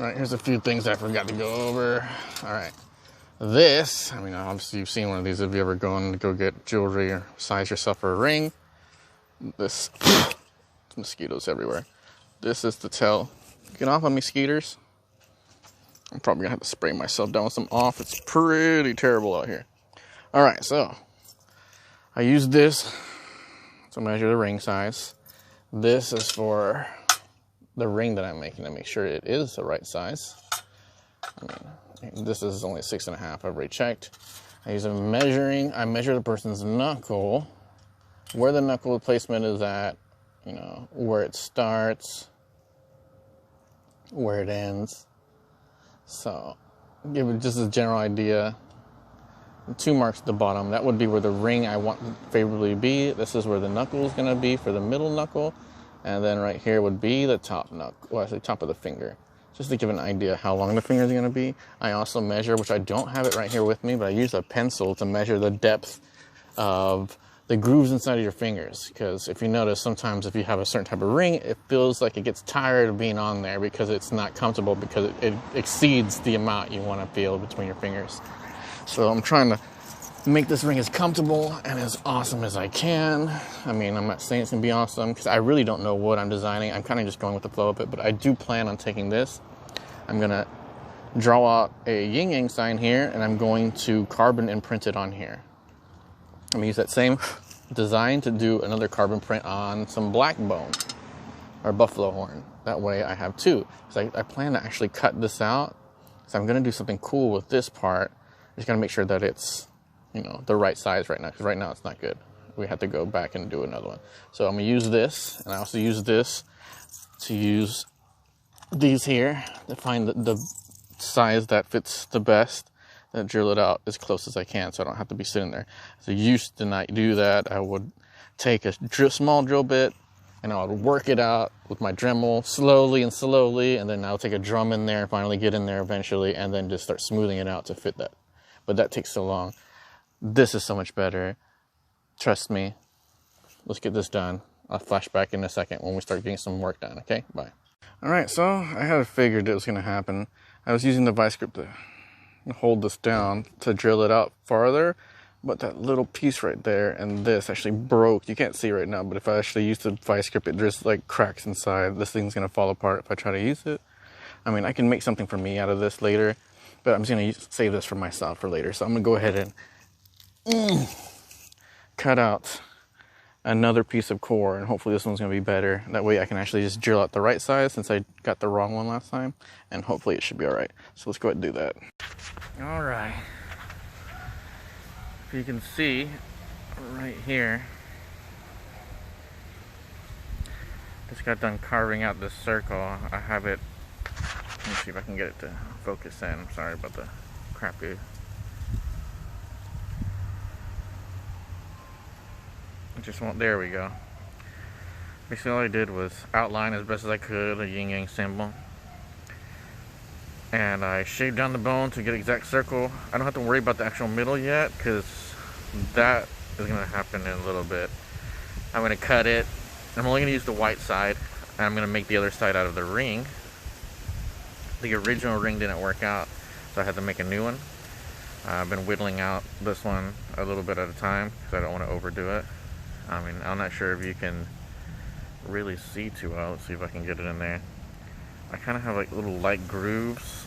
All right, here's a few things I forgot to go over. All right, this, I mean, obviously you've seen one of these if you ever gone to go get jewelry or size yourself for a ring. This, mosquitoes everywhere. This is to tell, get off of me, skeeters. I'm probably gonna have to spray myself down with some off. It's pretty terrible out here. All right, so I use this to measure the ring size. This is for the ring that I'm making to make sure it is the right size. I mean, this is only 6.5. I've already checked. I use a measuring. I measure the person's knuckle, where the knuckle placement is at, you know, where it starts, where it ends. So, give it just a general idea. 2 marks at the bottom. That would be where the ring I want favorably to be. This is where the knuckle is going to be for the middle knuckle. And then right here would be the top knuckle, well, actually top of the finger. Just to give an idea how long the finger is going to be. I also measure, which I don't have it right here with me, but I use a pencil to measure the depth of the grooves inside of your fingers. Because if you notice, sometimes if you have a certain type of ring, it feels like it gets tired of being on there because it's not comfortable, because it exceeds the amount you want to feel between your fingers. So I'm trying to make this ring as comfortable and as awesome as I can. I mean, I'm not saying it's gonna be awesome because I really don't know what I'm designing. I'm kind of just going with the flow of it, but I do plan on taking this. I'm gonna draw out a yin yang sign here, and I'm going to carbon imprint it on here. I'm gonna use that same design to do another carbon print on some black bone or buffalo horn. That way I have 2. So I plan to actually cut this out. So I'm gonna do something cool with this part. Just gotta make sure that it's, you know, the right size right now, because right now it's not good. We have to go back and do another one. So I'm gonna use this, and I also use this to use these here to find the size that fits the best, and drill it out as close as I can so I don't have to be sitting there. So used to not do that. I would take a small drill bit and I would work it out with my Dremel slowly, and then I'll take a drum in there and finally get in there eventually, and then just start smoothing it out to fit that. But that takes so long. This is so much better. Trust me. Let's get this done. I'll flash back in a second when we start getting some work done, okay? Bye. All right, so I had figured it was gonna happen. I was using the vice grip to hold this down to drill it out farther, but that little piece right there and this actually broke. You can't see right now, but if I actually use the vice grip, it just like cracks inside. This thing's gonna fall apart if I try to use it. I mean, I can make something for me out of this later, but I'm just gonna save this for myself for later. So I'm gonna go ahead and cut out another piece of core, and hopefully this one's gonna be better. That way I can actually just drill out the right size, since I got the wrong one last time, and hopefully it should be all right. So let's go ahead and do that. All right. If you can see right here, just got done carving out this circle. I have it, let me see if I can get it to focus in. Sorry about the crappy. Just won't, there we go. Basically all I did was outline as best as I could a yin yang symbol, and I shaved down the bone to get an exact circle. I don't have to worry about the actual middle yet, because that is going to happen in a little bit. I'm going to cut it. I'm only going to use the white side, and I'm going to make the other side out of the ring. The original ring didn't work out, so I had to make a new one. I've been whittling out this one a little bit at a time because I don't want to overdo it. I mean, I'm not sure if you can really see too well. Let's see if I can get it in there. I kind of have like little light grooves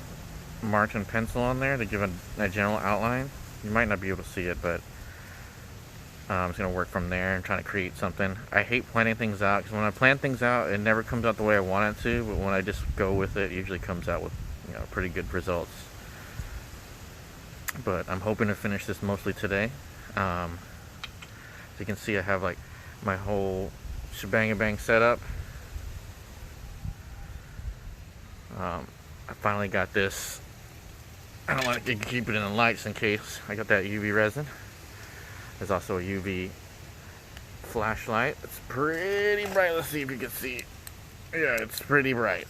marked in pencil on there to give a general outline. You might not be able to see it, but I'm just going to work from there and trying to create something. I hate planning things out, because when I plan things out, it never comes out the way I want it to, but when I just go with it, it usually comes out with, you know, pretty good results. But I'm hoping to finish this mostly today. As you can see, I have like my whole shebang set up. I finally got this. I don't want to keep it in the lights in case. I got that UV resin. There's also a UV flashlight. It's pretty bright. Let's see if you can see. Yeah, it's pretty bright.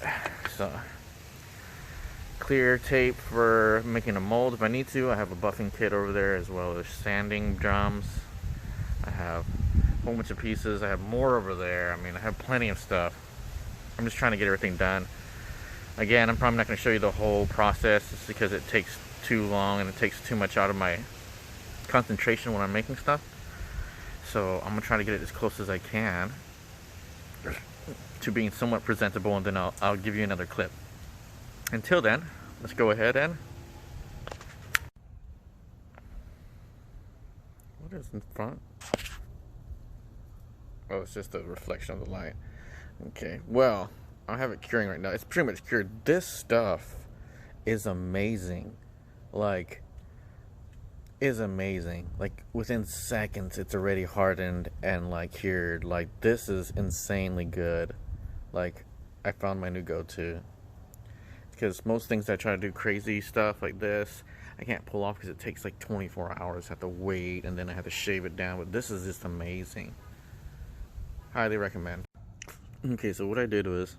So, clear tape for making a mold if I need to. I have a buffing kit over there, as well as sanding drums. I have a whole bunch of pieces. I have more over there. I mean, I have plenty of stuff. I'm just trying to get everything done. Again, I'm probably not going to show you the whole process just because it takes too long and it takes too much out of my concentration when I'm making stuff. So I'm going to try to get it as close as I can to being somewhat presentable, and then I'll give you another clip. Until then, let's go ahead and... What is in front? Oh, it's just a reflection of the light. Okay, well, I have it curing right now. It's pretty much cured. This stuff is amazing. Like, is amazing. Like, within seconds, it's already hardened and, like, cured. Like, this is insanely good. Like, I found my new go-to. Because most things I try to do crazy stuff like this, I can't pull off because it takes like 24 hours. I have to wait and then I have to shave it down. But this is just amazing. Highly recommend. Okay, so what I did was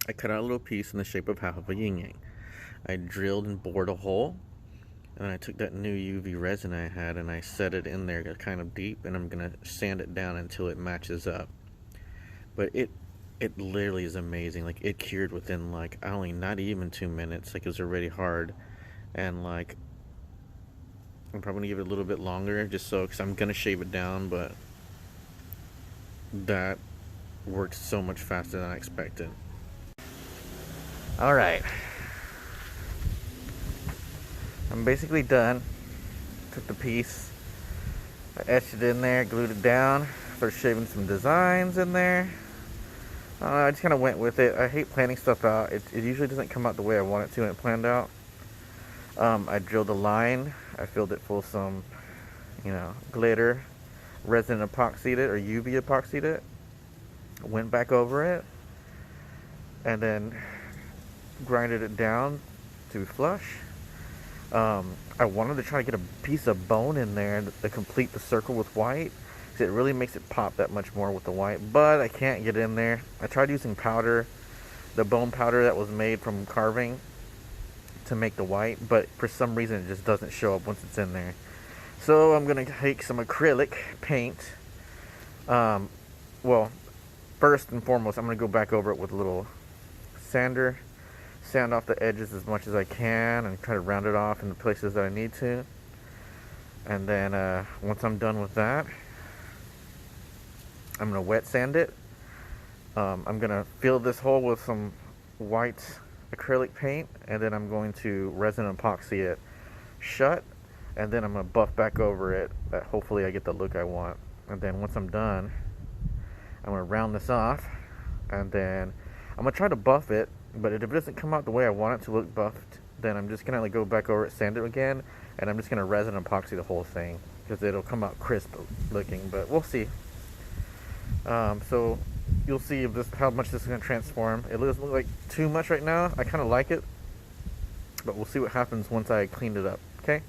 I cut out a little piece in the shape of half of a yin yang. I drilled and bored a hole, and I took that new UV resin I had and I set it in there kind of deep, and I'm gonna sand it down until it matches up. But it literally is amazing. Like, it cured within like only not even 2 minutes. Like, it was already hard, and like I'm probably gonna give it a little bit longer just so, because I'm gonna shave it down, but that worked so much faster than I expected. Alright, I'm basically done. Took the piece, I etched it in there, glued it down, started shaving some designs in there. I just kind of went with it. I hate planning stuff out. It usually doesn't come out the way I want it to when it planned out. I drilled a line. I filled it full of some, glitter, resin epoxied it, or UV epoxied it. Went back over it, and then grinded it down to flush. I wanted to try to get a piece of bone in there to complete the circle with white. It really makes it pop that much more with the white, but I can't get in there. I tried using powder, the bone powder that was made from carving, to make the white, but for some reason it just doesn't show up once it's in there. So I'm gonna take some acrylic paint. Well, first and foremost, I'm gonna go back over it with a little sander, sand off the edges as much as I can, and try to round it off in the places that I need to. And then once I'm done with that, I'm going to wet sand it. I'm going to fill this hole with some white acrylic paint, and then I'm going to resin epoxy it shut, and then I'm going to buff back over it. Hopefully I get the look I want. And then once I'm done, I'm going to round this off, and then I'm going to try to buff it, but if it doesn't come out the way I want it to look buffed, then I'm just going to go back over it, sand it again, and I'm just going to resin epoxy the whole thing, because it'll come out crisp looking, but we'll see. So you'll see how much this is going to transform. It doesn't look like too much right now. I kind of like it, but we'll see what happens once I clean it up. Okay.